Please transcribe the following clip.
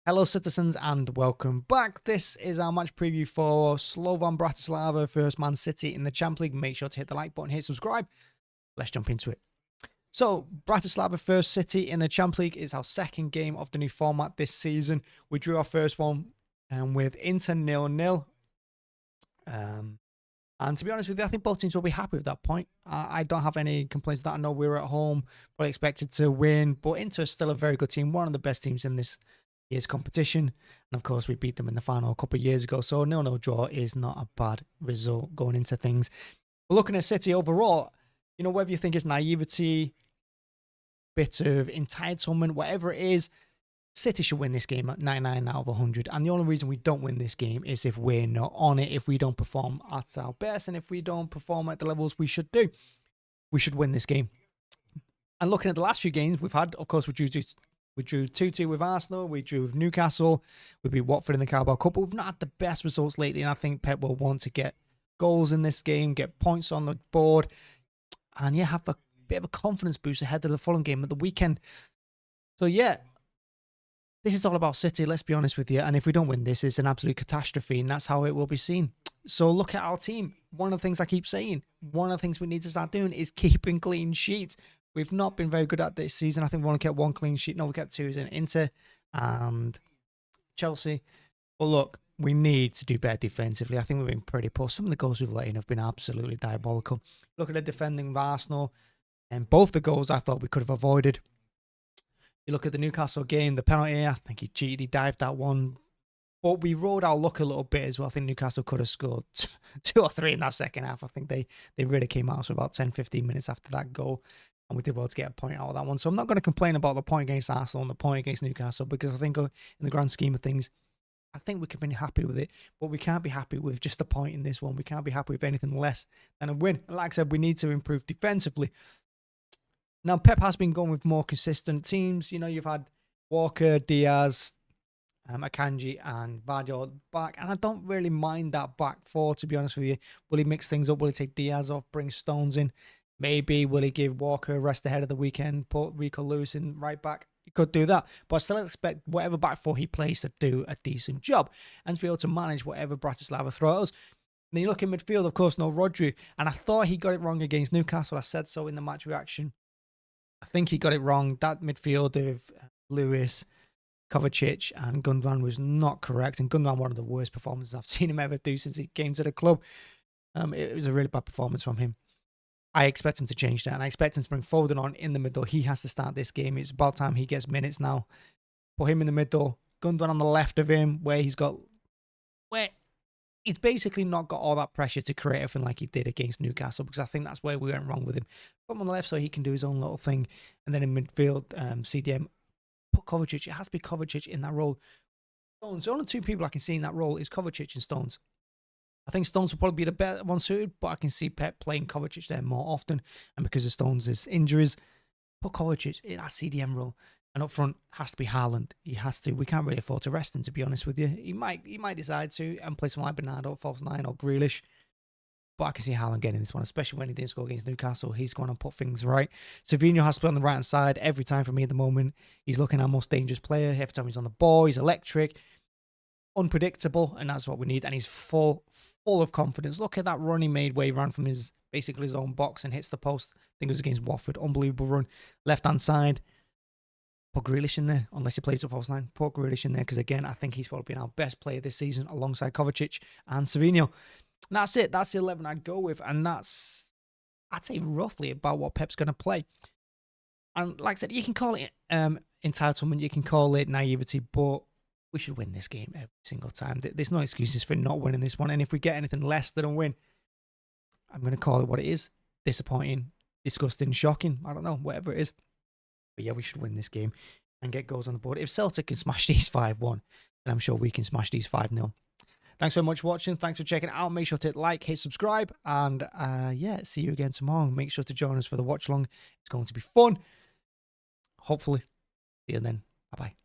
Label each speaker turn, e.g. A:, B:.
A: Hello citizens and welcome back. This is our match preview for Slovan Bratislava versus Man City in the Champions League. Make sure to hit the like button, hit subscribe. Let's jump into it. So Bratislava versus City in the Champions League is our second game of the new format this season. We drew our first one with Inter 0-0. And to be honest with you, I think both teams will be happy with that point. I don't have any complaints with that. I know we were at home, but expected to win. But Inter is still a very good team, one of the best teams in this year's competition. And of course, we beat them in the final a couple of years ago. So 0-0 draw is not a bad result going into things. But looking at City overall, you know, whether you think it's naivety, bit of entitlement, whatever it is, City should win this game at 99 out of 100. And the only reason we don't win this game is if we're not on it, if we don't perform at our best, and if we don't perform at the levels we should do. We should win this game. And looking at the last few games we've had, of course, we drew 2-2 with Arsenal, we drew with Newcastle, we beat Watford in the Carabao Cup, but we've not had the best results lately, and I think Pep will want to get goals in this game, get points on the board, and yeah, have a bit of a confidence boost ahead of the Fulham game at the weekend. So yeah, this is all about City, let's be honest with you, and if we don't win this, it's an absolute catastrophe, and that's how it will be seen. So look at our team. One of the things I keep saying, one of the things we need to start doing is keeping clean sheets. We've not been very good at this season. I think we only kept one clean sheet. No, we kept two in Inter and Chelsea. But look, we need to do better defensively. I think we've been pretty poor. Some of the goals we've let in have been absolutely diabolical. Look at the defending of Arsenal, and both the goals I thought we could have avoided. You look at the Newcastle game, the penalty, I think he cheated, he dived that one. But we rode our luck a little bit as well. I think Newcastle could have scored 2 or 3 in that second half. I think they really came out for about 10-15 minutes after that goal. And we did well to get a point out of that one. So I'm not going to complain about the point against Arsenal and the point against Newcastle, because I think in the grand scheme of things, I think we can be happy with it. But we can't be happy with just a point in this one. We can't be happy with anything less than a win. And like I said, we need to improve defensively. Now, Pep has been going with more consistent teams. You know, you've had Walker, Diaz, Akanji and Vardy back. And I don't really mind that back four, to be honest with you. Will he mix things up? Will he take Diaz off, bring Stones in? Maybe. Will he give Walker a rest ahead of the weekend, put Rico Lewis in right back? He could do that. But I still expect whatever back four he plays to do a decent job and to be able to manage whatever Bratislava throw at us. Then you look in midfield, of course, no Rodri. And I thought he got it wrong against Newcastle. I said so in the match reaction. I think he got it wrong. That midfield of Lewis, Kovacic and Gundogan was not correct. And Gundogan, one of the worst performances I've seen him ever do since he came to the club. It was a really bad performance from him. I expect him to change that. And I expect him to bring Foden on in the middle. He has to start this game. It's about time he gets minutes now. Put him in the middle. Gundogan on the left of him, where he's basically not got all that pressure to create everything like he did against Newcastle, because I think that's where we went wrong with him. Put him on the left so he can do his own little thing. And then in midfield, CDM, put Kovacic. It has to be Kovacic in that role. Stones, the only two people I can see in that role is Kovacic and Stones. I think Stones will probably be the better one suited, but I can see Pep playing Kovacic there more often. And because of Stones' injuries, put Kovacic in that CDM role. And up front has to be Haaland. He has to. We can't really afford to rest him, to be honest with you. He might decide to and play someone like Bernardo, false 9 or Grealish. But I can see Haaland getting this one, especially when he didn't score against Newcastle. He's going to put things right. Savinho has to be on the right-hand side every time for me at the moment. He's looking our most dangerous player. Every time he's on the ball, he's electric, unpredictable, and that's what we need. And he's full of confidence. Look at that run he made where he ran from basically his own box and hits the post. I think it was against Watford. Unbelievable run. Left-hand side. Put Grealish in there, unless he plays the false 9. Put Grealish in there, because again, I think he's probably been our best player this season alongside Kovacic and Savinho. And that's it. That's the 11 I'd go with. And that's, I'd say, roughly about what Pep's going to play. And like I said, you can call it entitlement. You can call it naivety. But we should win this game every single time. There's no excuses for not winning this one. And if we get anything less than a win, I'm going to call it what it is. Disappointing, disgusting, shocking. I don't know, whatever it is. But yeah, we should win this game and get goals on the board. If Celtic can smash these 5-1, then I'm sure we can smash these 5-0. Thanks very much for watching. Thanks for checking it out. Make sure to hit like, hit subscribe. And yeah, see you again tomorrow. Make sure to join us for the watch along. It's going to be fun. Hopefully. See you then. Bye-bye.